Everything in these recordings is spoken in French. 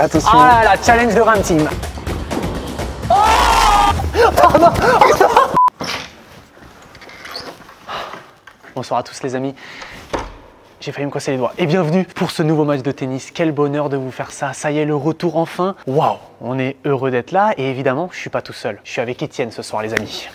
Attention. Ah là là, challenge de Ram Team. Oh pardon. Bonsoir à tous les amis. J'ai failli me casser les doigts. Et bienvenue pour ce nouveau match de tennis. Quel bonheur de vous faire ça. Ça y est, le retour enfin. Waouh, on est heureux d'être là. Et évidemment, je suis pas tout seul. Je suis avec Étienne ce soir les amis.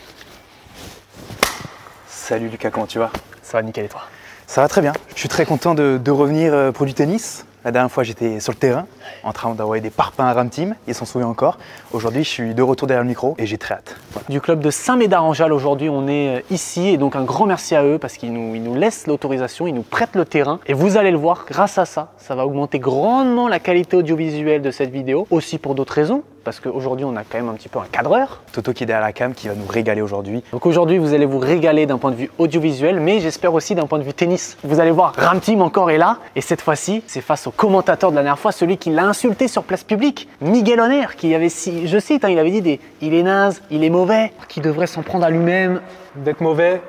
Salut Lucas, comment tu vas? Ça va nickel et toi? Ça va très bien. Je suis très content de revenir pour du tennis. La dernière fois, j'étais sur le terrain en train d'envoyer des parpaings à Ram Team. Ils s'en souviennent encore. Aujourd'hui, je suis de retour derrière le micro et j'ai très hâte. Voilà. Du club de Saint-Médard-en-Jalles, aujourd'hui, on est ici et donc un grand merci à eux parce qu'ils nous laissent l'autorisation, ils nous prêtent le terrain. Et vous allez le voir, grâce à ça, ça va augmenter grandement la qualité audiovisuelle de cette vidéo. Aussi pour d'autres raisons, parce qu'aujourd'hui, on a quand même un petit peu un cadreur. Toto qui est derrière la cam qui va nous régaler aujourd'hui. Donc aujourd'hui, vous allez vous régaler d'un point de vue audiovisuel, mais j'espère aussi d'un point de vue tennis. Vous allez voir, Ram Team encore est là. Et cette fois-ci, c'est face au commentateur de la dernière fois, celui qui l'a insulté sur place publique, Miguel Honner, qui avait, je cite, il avait dit il est naze, il est mauvais, qui devrait s'en prendre à lui-même d'être mauvais.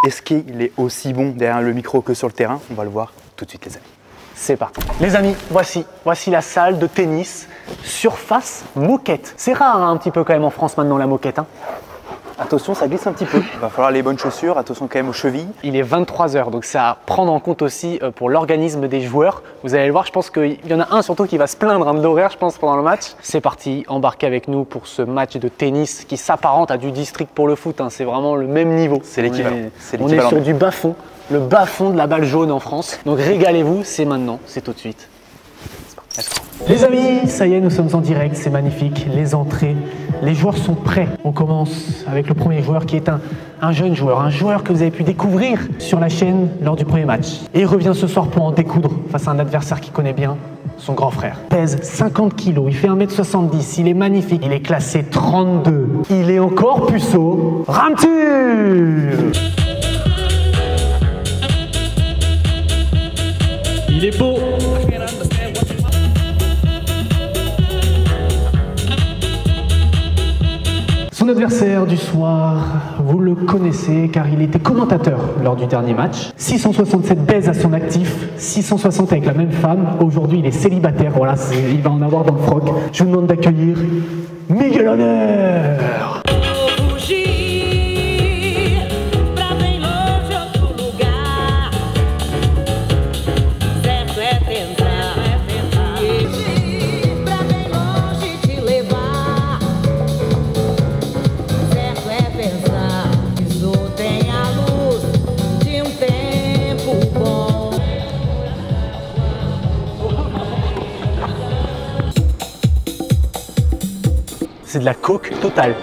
Est-ce qu'il est aussi bon derrière le micro que sur le terrain? On va le voir tout de suite les amis. C'est parti. Les amis, voici la salle de tennis, surface moquette. C'est rare hein, un petit peu quand même en France maintenant la moquette. Hein. Attention, ça glisse un petit peu. Il va falloir les bonnes chaussures, attention quand même aux chevilles. Il est 23 h, donc c'est à prendre en compte aussi pour l'organisme des joueurs. Vous allez le voir, je pense qu'il y en a un surtout qui va se plaindre de l'horaire, je pense, pendant le match. C'est parti, embarquez avec nous pour ce match de tennis qui s'apparente à du district pour le foot. Hein. C'est vraiment le même niveau. C'est l'équivalent. On est sur du bas-fond, le bas-fond de la balle jaune en France. Donc régalez-vous, c'est maintenant, c'est tout de suite. Les amis, ça y est, nous sommes en direct, c'est magnifique, les entrées, les joueurs sont prêts. On commence avec le premier joueur qui est un jeune joueur, un joueur que vous avez pu découvrir sur la chaîne lors du premier match. Et il revient ce soir pour en découdre face à un adversaire qu'il connaît bien, son grand frère. Pèse 50 kg, il fait 1m70, il est magnifique, il est classé 32. Il est encore puceau. Ram Team! Il est beau. Son adversaire du soir, vous le connaissez car il était commentateur lors du dernier match. 667 baises à son actif, 660 avec la même femme. Aujourd'hui, il est célibataire, voilà, il va en avoir dans le froc. Je vous demande d'accueillir Miguel Honner. C'est de la coke totale.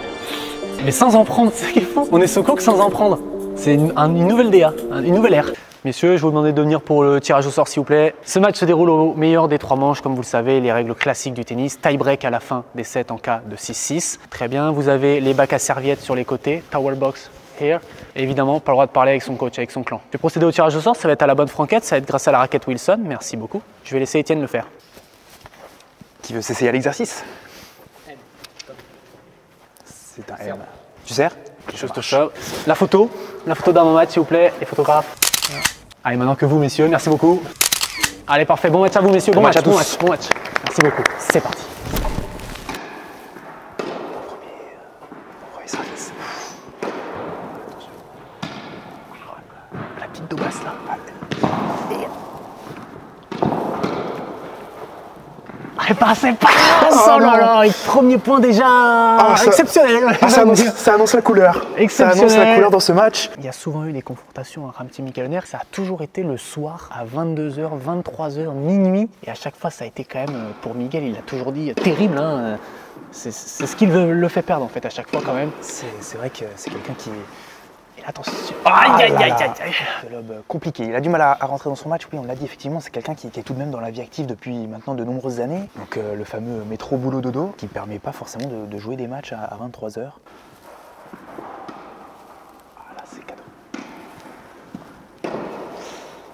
Mais sans en prendre, c'est ce qu'il faut. On est sous coke sans en prendre. C'est une nouvelle DA, une nouvelle ère. Messieurs, je vous demande de venir pour le tirage au sort s'il vous plaît. Ce match se déroule au meilleur des 3 manches, comme vous le savez, les règles classiques du tennis. Tie break à la fin des 7 en cas de 6-6. Très bien, vous avez les bacs à serviettes sur les côtés. Towel box here. Et évidemment, pas le droit de parler avec son coach, avec son clan. Je vais procéder au tirage au sort, ça va être à la bonne franquette, ça va être grâce à la raquette Wilson. Merci beaucoup. Je vais laisser Étienne le faire. Qui veut s'essayer à l'exercice? C'est un M. Tu sers? La photo d'avant-match s'il vous plaît, les photographes. Allez, maintenant que vous messieurs, merci beaucoup. Allez, parfait, bon match à vous messieurs, bon match à tous. Bon match. Merci beaucoup, c'est parti. Premier service. La petite doubasse là. C'est pas oh là là, premier point déjà exceptionnel. Ça annonce la couleur. Ça annonce la couleur dans ce match. Il y a souvent eu des confrontations à Ram Team Miguel Honner. Ça a toujours été le soir à 22 h, 23 h, minuit. Et à chaque fois, ça a été quand même, pour Miguel, il l'a toujours dit, terrible. Hein. C'est ce qui le fait perdre en fait à chaque fois quand même. C'est vrai que c'est quelqu'un qui... Attention. Aïe, aïe, aïe, aïe, aïe. Compliqué. Il a du mal à rentrer dans son match. Oui, on l'a dit, effectivement, c'est quelqu'un qui est tout de même dans la vie active depuis maintenant de nombreuses années. Donc le fameux métro boulot dodo qui ne permet pas forcément de jouer des matchs à 23 h. Ah là, c'est cadeau.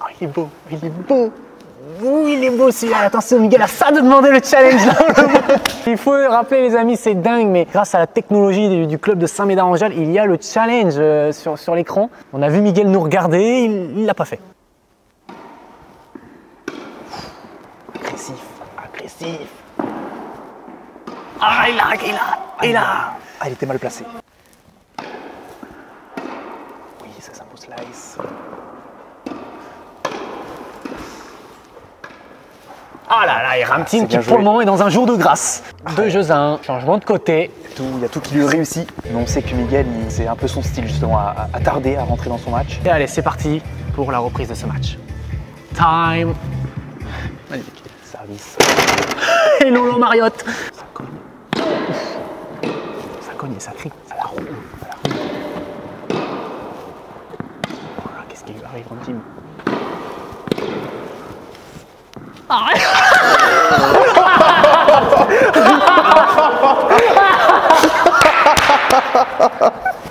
Ah, il est beau, il est beau. Ouh, il est beau celui-là. Attention, Miguel a ça de demander le challenge. Il faut rappeler, les amis, c'est dingue, mais grâce à la technologie du club de Saint-Médard-en-Jalles, il y a le challenge sur l'écran. On a vu Miguel nous regarder, il ne l'a pas fait. Agressif, agressif. Ah, il a. Ah, il était mal placé. Oui, ça c'est un beau slice. Ah là là, et Ram Team c'est qui bien pour le joué. moment est dans un jour de grâce. 2 jeux à 1, changement de côté. Il y a tout qui lui réussit. Mais on sait que Miguel, c'est un peu son style justement à tarder à rentrer dans son match. Et allez, c'est parti pour la reprise de ce match. Time. Magnifique. Service. Et Lolo Mariotte. Ça cogne. Ça cogne et ça crie. Ça la roule. Voilà, qu'est-ce qui lui arrive, Ram Team? Arrête.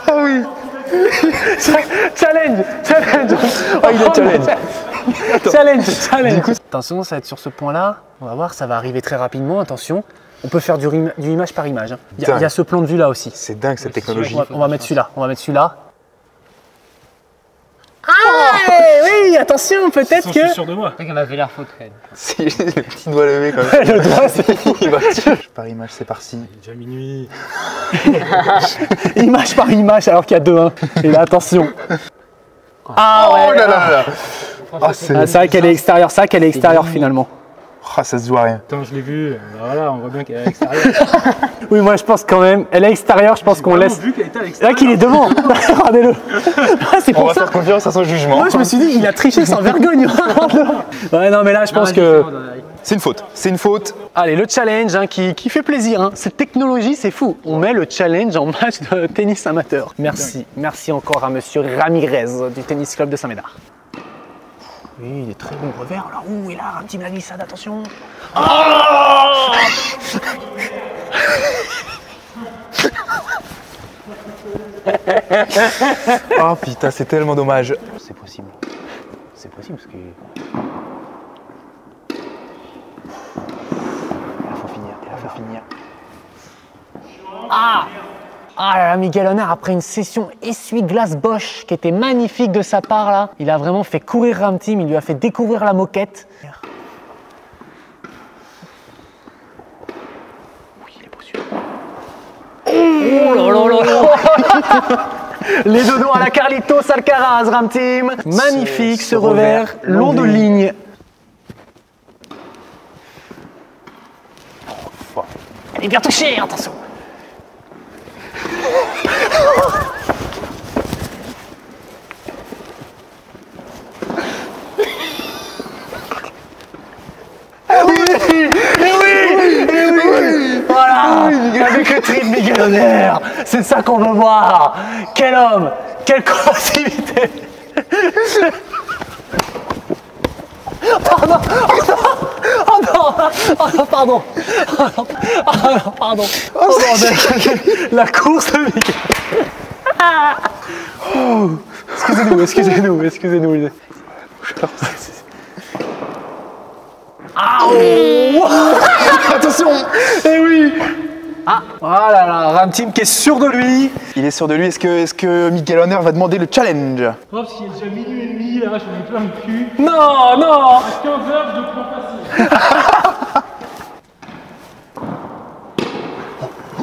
Ah oui. Challenge. Ah, il est challenge. Challenge. Du coup, Attention, ça va être sur ce point-là. On va voir, ça va arriver très rapidement. Attention. On peut faire du image par image. Hein. Il y a ce plan de vue là aussi. c'est dingue cette technologie. On va mettre celui-là. Ah oui, attention, peut-être que. Je suis sûr de moi. C'est qu'on avait l'air faux traîne. C'est le petit doigt levé quand même. Le doigt, c'est Il va tirer. Par image, c'est parti. Déjà minuit. image par image alors qu'il y a 2-1. Et là, attention. Ah ouais. Oh là là là. Ah, C'est vrai qu'elle est extérieure, finalement. Ah, ça se voit rien. Attends, je l'ai vu. Voilà, on voit bien qu'elle est à l'extérieur. Oui, moi je pense quand même. Elle est extérieure, je pense qu'on laisse. vu qu'elle était à Là l'extérieur. qu'il est devant. Regardez-le. Ah, c'est On pour va ça. faire confiance à son jugement. Moi je me suis dit, il a triché sans vergogne. Ouais, non, mais là je pense que. C'est une faute. C'est une faute. Allez, le challenge hein, qui fait plaisir. Hein. Cette technologie, c'est fou. On met le challenge en match de tennis amateur. Merci. Merci encore à monsieur Ramirez du tennis club de Saint-Médard. Oui, il est très bon revers là. Ouh, et là, un petit glissade, attention. Oh putain, c'est tellement dommage. C'est possible. C'est possible parce que. Il a fait finir. Ah là là, Miguel Honner, après une session essuie-glace Bosch qui était magnifique de sa part là, il a vraiment fait courir Ram Team, il lui a fait découvrir la moquette. Oui, il est beau celui-là. Oh là là là. Les deux doigts à la Carlitos Alcaraz, Ram Team. Magnifique ce revers, long de ligne. Elle est bien touchée, attention. Voilà, avec le tri de Miguel Honner, c'est ça qu'on veut voir. Quel homme, quelle combativité. Pardon, oh non, pardon. Oh bordel, la course de Miguel. Oh, excusez-nous. Ah, oh. Attention. Eh oui. Ah, voilà, là, Ram Team qui est sûr de lui. Il est sûr de lui. Est-ce que Miguel Honner va demander le challenge? Oh, parce qu'il est déjà minuit et demi, là, j'en ai plein le cul. Non. À 15h, je le prends facile.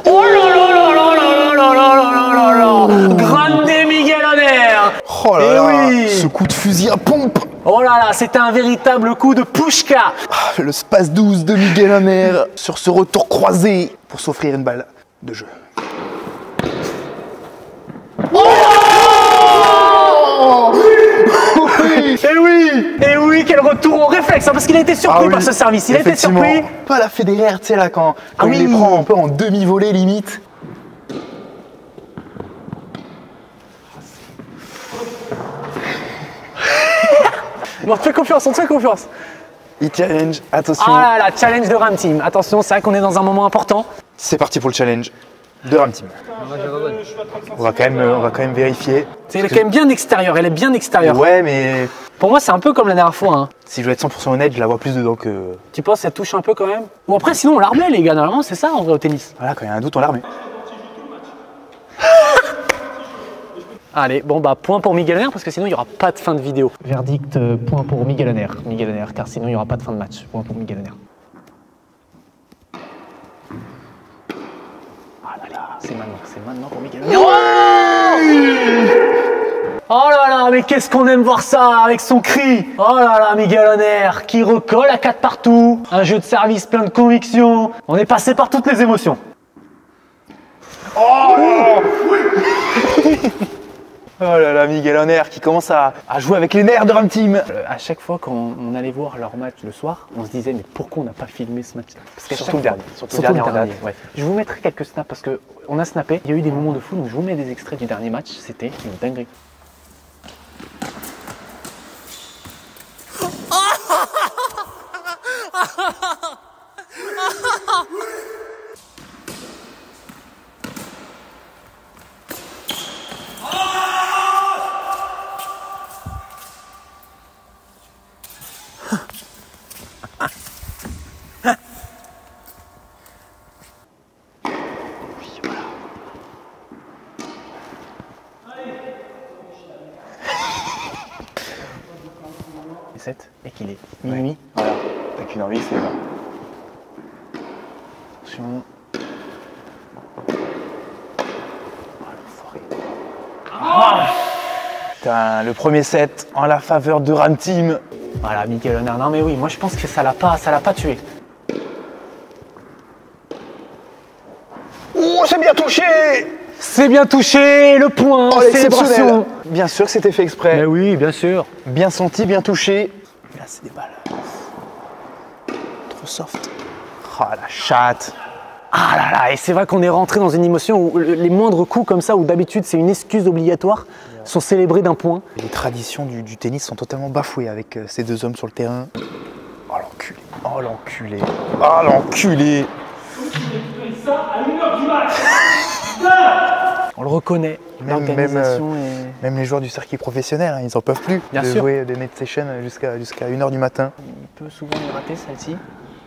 Oh là. Grande Miguel Honner. Oh là Eh là. oui. Ce coup de fusil à pompe. Oh là là, c'était un véritable coup de pushka. Le space 12 de Miguel Honner sur ce retour croisé pour s'offrir une balle de jeu. Et oui, quel retour au réflexe, hein, parce qu'il a été surpris par ce service. Il a été Effectivement. surpris. Pas la Federer, tu sais là, quand il oui. les prend un peu en demi-volée limite. Bon, fais confiance, on te fait confiance. Il challenge, attention. Ah là là, challenge de Ram Team. Attention, c'est vrai qu'on est dans un moment important. C'est parti pour le challenge de Ram Team. On va quand même vérifier. Elle est quand même bien extérieure, elle est bien extérieure. Ouais, mais Pour moi, c'est un peu comme la dernière fois. Hein. si je dois être 100% honnête, je la vois plus dedans que... Tu penses qu'elle touche un peu quand même? Ou après, sinon, on la remet, les gars. Normalement, c'est ça en vrai au tennis. Voilà, quand il y a un doute, on la remet. Allez, bon bah point pour Miguel Honner parce que sinon il n'y aura pas de fin de vidéo. Verdict, point pour Miguel Honner, car sinon il n'y aura pas de fin de match. Point pour Miguel Honner. c'est maintenant pour Miguel Honner. Oh là là, mais qu'est-ce qu'on aime voir ça avec son cri. Oh là là, Miguel Honner qui recolle à 4 partout. Un jeu de service plein de conviction. On est passé par toutes les émotions. Oh là là, Miguel Honner qui commence à jouer avec les nerfs de Ram Team. À chaque fois qu'on allait voir leur match le soir, on se disait mais pourquoi on n'a pas filmé ce match? Parce qu'à Surtout le dernier. Surtout le dernier, ouais. Je vous mettrai quelques snaps parce qu'on a snappé. Il y a eu des moments de fou, donc je vous mets des extraits du dernier match. C'était une dinguerie. Et qu'il est minuit. Voilà, t'as qu'une envie, c'est là. Attention. Putain, le premier set en la faveur de Ram Team. Voilà, Miguel Honner. Non mais oui, moi je pense que ça l'a pas tué. Oh, c'est bien touché. C'est bien touché, le point, Oh, célébration. l'exceptionnel. Bien sûr que c'était fait exprès. Mais oui, bien sûr. Bien senti, bien touché. Là, c'est des balles. Trop soft. Oh, la chatte. Ah là là, et c'est vrai qu'on est rentré dans une émotion où les moindres coups comme ça, où d'habitude c'est une excuse obligatoire, sont célébrés d'un point. Les traditions du tennis sont totalement bafouées avec ces deux hommes sur le terrain. Oh l'enculé. Oh l'enculé. Oh l'enculé. Ça à 1h du match. On le reconnaît, l'organisation est... Même les joueurs du circuit professionnel, hein, ils n'en peuvent plus Bien de sûr. jouer des net sessions jusqu'à 1h du matin. Il peut souvent les rater celle-ci.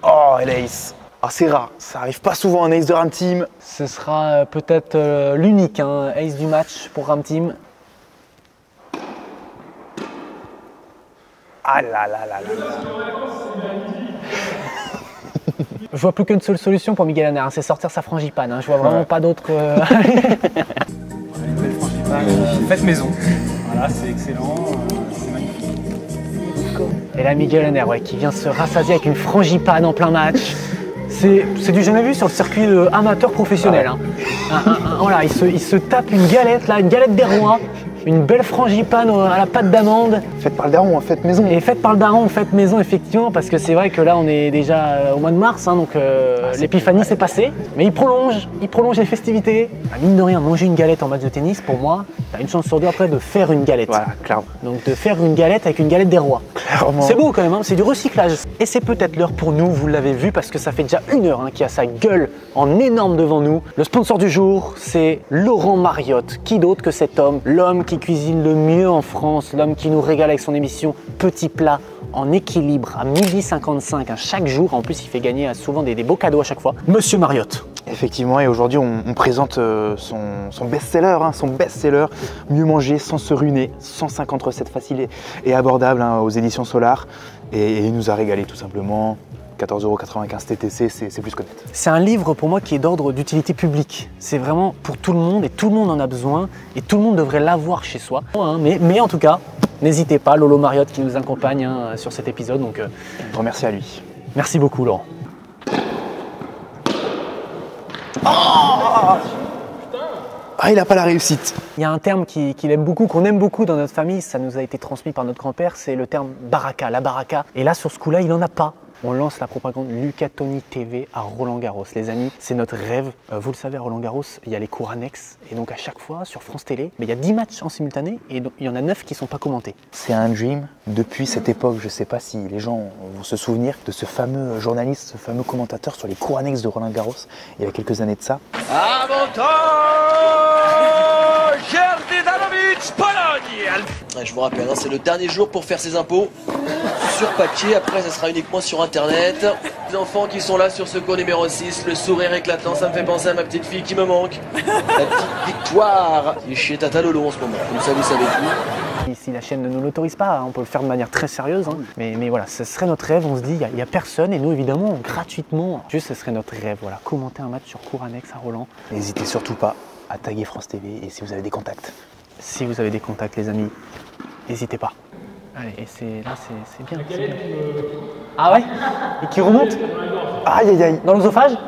Oh, l'ace. Ah, c'est rare, ça arrive pas souvent un ace de Ram Team. Ce sera peut-être l'unique ace du match pour Ram Team. Ah là là là là. Je vois plus qu'une seule solution pour Miguel Honner, c'est sortir sa frangipane. Je vois vraiment pas d'autre. Faites maison. Voilà, c'est excellent. C'est magnifique. Et là, Miguel Honner, ouais, qui vient se rassasier avec une frangipane en plein match. C'est du jamais vu sur le circuit amateur professionnel. Voilà, il se tape une galette là, une galette des rois, une belle frangipane à la pâte d'amande. Faites par le daron, faites maison. Et faite par le daron, faite maison effectivement, parce que c'est vrai que là on est déjà au mois de mars, donc l'épiphanie s'est passée. Mais il prolonge les festivités. Mine de rien, manger une galette en match de tennis, pour moi, t'as une chance sur deux après de faire une galette. Voilà, clairement. Donc de faire une galette avec une galette des rois. Clairement. C'est beau quand même, c'est du recyclage. Et c'est peut-être l'heure pour nous, vous l'avez vu, parce que ça fait déjà 1 heure qu'il a sa gueule en énorme devant nous. Le sponsor du jour, c'est Laurent Mariotte. Qui d'autre que cet homme, l'homme qui cuisine le mieux en France, l'homme qui nous régale avec son émission Petit Plat en équilibre à 12h55 chaque jour. En plus, il fait gagner souvent des beaux cadeaux à chaque fois. Monsieur Mariotte. Effectivement, et aujourd'hui on présente son best-seller, son best-seller, Mieux manger sans se ruiner, 150 recettes faciles et abordables aux éditions Solar. Et il nous a régalé tout simplement. 14,95 € TTC, c'est plus que net. C'est un livre pour moi qui est d'ordre d'utilité publique. C'est vraiment pour tout le monde et tout le monde en a besoin et tout le monde devrait l'avoir chez soi. Mais en tout cas, n'hésitez pas, Lolo Mariotte qui nous accompagne sur cet épisode. Donc, Un grand merci à lui. merci beaucoup Laurent. Ah, il n'a pas la réussite. Il y a un terme qu'il aime beaucoup, qu'on aime beaucoup dans notre famille, ça nous a été transmis par notre grand-père, c'est le terme baraka, la baraka. Et là, sur ce coup-là, il n'en a pas. On lance la propagande Lucas Tony TV à Roland-Garros. Les amis, c'est notre rêve. Vous le savez, à Roland-Garros, il y a les cours annexes. Et donc à chaque fois, sur France Télé, il y a 10 matchs en simultané et donc, il y en a 9 qui ne sont pas commentés. C'est un dream. Depuis cette époque, je ne sais pas si les gens vont se souvenir de ce fameux journaliste, ce fameux commentateur sur les cours annexes de Roland-Garros, il y a quelques années de ça. Avantage Danovic, Pologne. Je vous rappelle, c'est le dernier jour pour faire ses impôts sur papier. Après, ça sera uniquement sur Internet. Les enfants qui sont là sur ce cours numéro 6, le sourire éclatant, ça me fait penser à ma petite fille qui me manque. La petite Victoire qui est chez Tata Lolo en ce moment. Comme ça, vous savez tout. Si la chaîne ne nous l'autorise pas, on peut le faire de manière très sérieuse. Hein. Mais voilà, ce serait notre rêve. On se dit, il n'y a personne. Et nous, évidemment, gratuitement, juste ce serait notre rêve. Voilà, commenter un match sur cours annexe à Roland. N'hésitez surtout pas à taguer France TV et si vous avez des contacts. Si vous avez des contacts, les amis, n'hésitez pas. Allez, et c'est bien. Ah ouais? Et qui remonte? Aïe aïe aïe. Dans l'œsophage?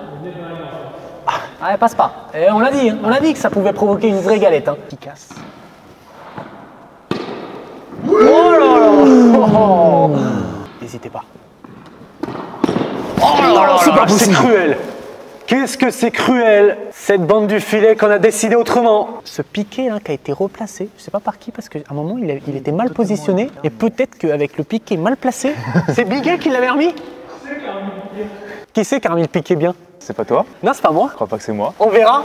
Ah, elle passe pas. Et on l'a dit, hein. On l'a dit que ça pouvait provoquer une vraie galette. Hein. Qui casse. Oh là là. Oh. N'hésitez pas. Oh là là, c'est cruel. Qu'est-ce que c'est cruel, cette bande du filet qu'on a décidé autrement. Ce piqué là, qui a été replacé, je sais pas par qui, parce qu'à un moment il était mal positionné, et peut-être qu'avec le piqué mal placé, c'est Miguel qui l'avait remis. Qui c'est qui a remis le piqué bien? C'est pas toi? Non, c'est pas moi. Je crois pas que c'est moi. On verra.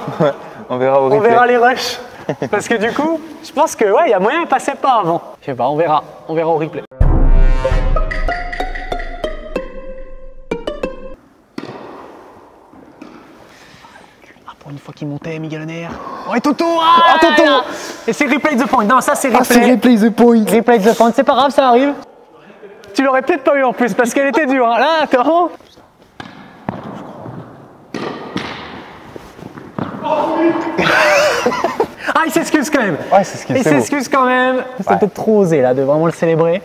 On verra au replay. On verra les rushs. Parce que du coup, je pense que ouais, il y a moyen, il passait pas avant. Je sais pas, on verra au replay. Pour une fois qu'il montait, Miguel Honner. Oh, et Toto! Ah, Toto! Et c'est replay the point. Non, ça c'est replay. Ah, c'est replay the point. Replay the point, c'est pas grave, ça arrive. Tu l'aurais peut-être pas eu en plus parce qu'elle était dure. Hein. Là, comment? Ah, il s'excuse quand même. Ouais, c'est ce qu'il Il s'excuse quand même. C'est peut-être trop osé là de vraiment le célébrer.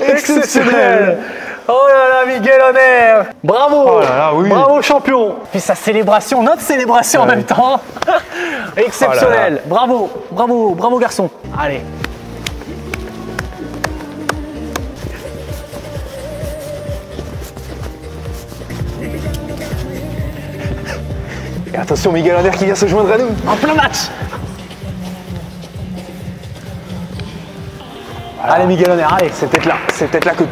Exceptionnel! Oh là là, Miguel Honner! Bravo! Oh là là, oui. Bravo champion! Puis sa célébration, notre célébration en même temps! Exceptionnel! Oh là là. Bravo garçon! Allez! Et attention, Miguel Honner qui vient se joindre à nous. En plein match! Allez Miguel Honner, allez! C'est peut-être là que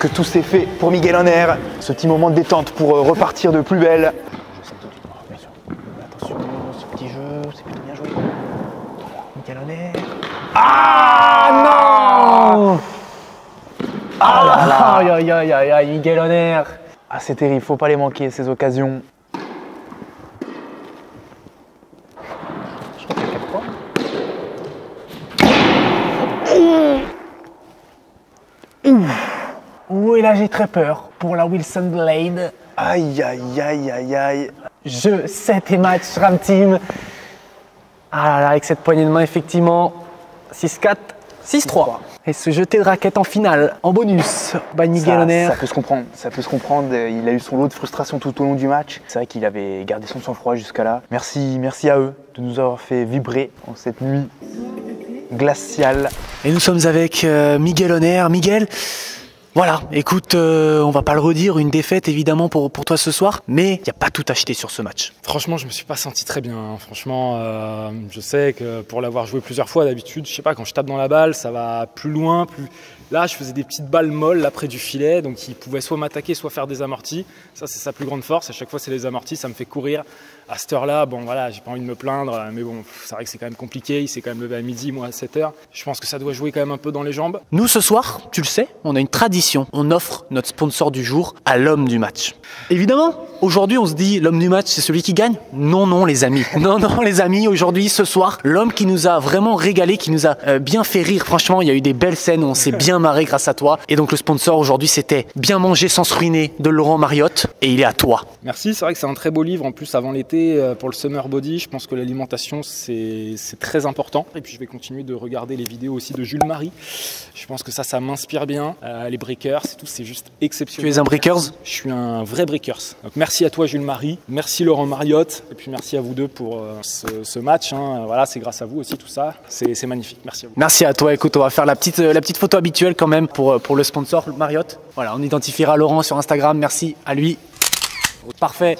tout s'est fait pour Miguel Honner. Ce petit moment de détente pour repartir de plus belle. Attention, ce petit jeu, c'est plutôt bien joué. Miguel Honner. Ah non! Ah aïe aïe aïe aïe, Miguel Honner. Ah, c'est terrible, faut pas les manquer ces occasions. Je crois qu'il y a 4 points. Ouh, et là j'ai très peur pour la Wilson Blade. Aïe aïe aïe aïe aïe. Jeu 7 et match Ram Team. Ah là là, avec cette poignée de main effectivement. 6-4, 6-3. Et se jeter de raquette en finale, en bonus, by Miguel Honner. Ça peut se comprendre. Il a eu son lot de frustration tout au long du match. C'est vrai qu'il avait gardé son sang-froid jusqu'à là. Merci à eux de nous avoir fait vibrer en cette nuit glaciale. Et nous sommes avec Miguel Honner. Miguel, voilà, écoute, on va pas le redire, une défaite évidemment pour toi ce soir, mais il n'y a pas tout acheté sur ce match. Franchement, je me suis pas senti très bien. Hein. Franchement, je sais que pour l'avoir joué plusieurs fois d'habitude, je sais pas, quand je tape dans la balle, ça va plus loin, plus... Là, je faisais des petites balles molles là près du filet, donc il pouvait soit m'attaquer, soit faire des amortis. Ça, c'est sa plus grande force. À chaque fois, c'est les amortis, ça me fait courir. À cette heure-là, bon voilà, j'ai pas envie de me plaindre, mais bon, c'est vrai que c'est quand même compliqué. Il s'est quand même levé à midi, moi à 7h. Je pense que ça doit jouer quand même un peu dans les jambes. Nous, ce soir, tu le sais, on a une tradition. On offre notre sponsor du jour à l'homme du match. Évidemment, aujourd'hui, on se dit l'homme du match, c'est celui qui gagne. Non, les amis. Non, les amis, aujourd'hui, ce soir, l'homme qui nous a vraiment régalé, qui nous a bien fait rire. Franchement, il y a eu des belles scènes où on s'est bien marré grâce à toi. Et donc, le sponsor aujourd'hui, c'était Bien manger sans se ruiner de Laurent Mariotte. Et il est à toi. Merci, c'est vrai que c'est un très beau livre. En plus, avant l'été, pour le Summer Body, je pense que l'alimentation, c'est très important. Et puis, je vais continuer de regarder les vidéos aussi de Jules Marie. Je pense que ça m'inspire bien. Les breakers, c'est juste exceptionnel. Tu es un breakers? Je suis un vrai breakers. Donc, merci à toi, Jules Marie. Merci, Laurent Mariotte. Et puis, merci à vous deux pour ce match. Hein. Voilà, c'est grâce à vous aussi, tout ça. C'est magnifique. Merci à vous. Merci à toi. Écoute, on va faire la petite photo habituelle quand même pour le sponsor Mariotte. Voilà, on identifiera Laurent sur Instagram. Merci à lui. Parfait.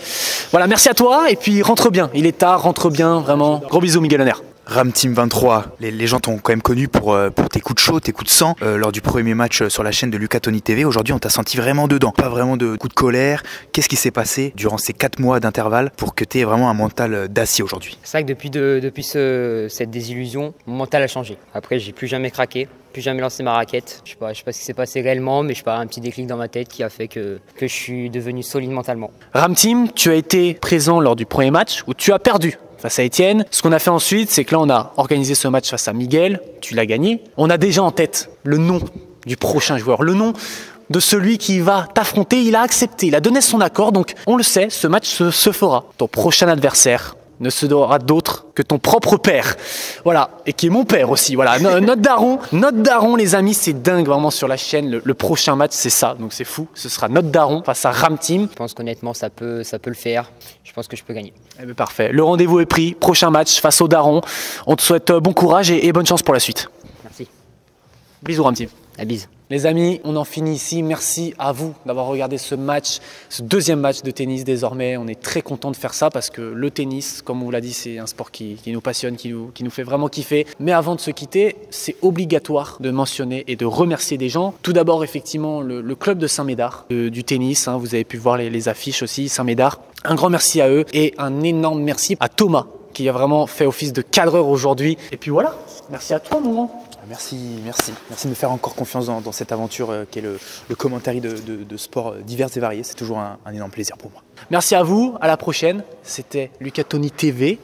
Voilà, merci à toi. Et puis, rentre bien. Il est tard, rentre bien, vraiment. Gros bisous, Miguel Honner. Ram Team 23, les gens t'ont quand même connu pour tes coups de chaud, tes coups de sang lors du premier match sur la chaîne de Lucas Tony TV. Aujourd'hui, on t'a senti vraiment dedans, pas vraiment de coups de colère. Qu'est-ce qui s'est passé durant ces 4 mois d'intervalle pour que tu aies vraiment un mental d'acier aujourd'hui? C'est vrai que depuis cette désillusion, mon mental a changé. Après, j'ai plus jamais craqué. plus jamais lancé ma raquette. Je sais pas ce qui s'est passé réellement, mais je sais pas, un petit déclic dans ma tête qui a fait que je suis devenu solide mentalement. Ramteam, tu as été présent lors du premier match où tu as perdu face à Étienne. Ce qu'on a fait ensuite, c'est que là, on a organisé ce match face à Miguel. Tu l'as gagné. On a déjà en tête le nom du prochain joueur, le nom de celui qui va t'affronter. Il a accepté, il a donné son accord. Donc, on le sait, ce match se fera. Ton prochain adversaire ne sera d'autre que ton propre père. Voilà, et qui est mon père aussi. Voilà, notre daron, les amis, c'est dingue vraiment sur la chaîne. Le prochain match, c'est ça, donc c'est fou. Ce sera notre daron face à Ramteam. Je pense qu'honnêtement, ça peut le faire. Je pense que je peux gagner. Eh bien, parfait. Le rendez-vous est pris. Prochain match face au daron. On te souhaite bon courage et bonne chance pour la suite. Merci. Bisous Ramteam. La bise. Les amis, on en finit ici. Merci à vous d'avoir regardé ce match, ce deuxième match de tennis désormais. On est très content de faire ça parce que le tennis, comme on vous l'a dit, c'est un sport qui nous passionne, qui nous fait vraiment kiffer. Mais avant de se quitter, c'est obligatoire de mentionner et de remercier des gens. Tout d'abord, effectivement, le club de Saint-Médard du tennis. Vous avez pu voir les affiches aussi, Saint-Médard. Un grand merci à eux et un énorme merci à Thomas qui a vraiment fait office de cadreur aujourd'hui. Et puis voilà, merci à toi, Mourant. Merci de me faire encore confiance dans cette aventure qui est le commentaire de sports divers et variés. C'est toujours un énorme plaisir pour moi. Merci à vous, à la prochaine. C'était Lucas Tony TV.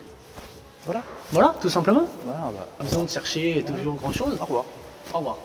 Voilà, tout simplement. Voilà, Pas besoin de chercher toujours grand chose. Au revoir. Au revoir.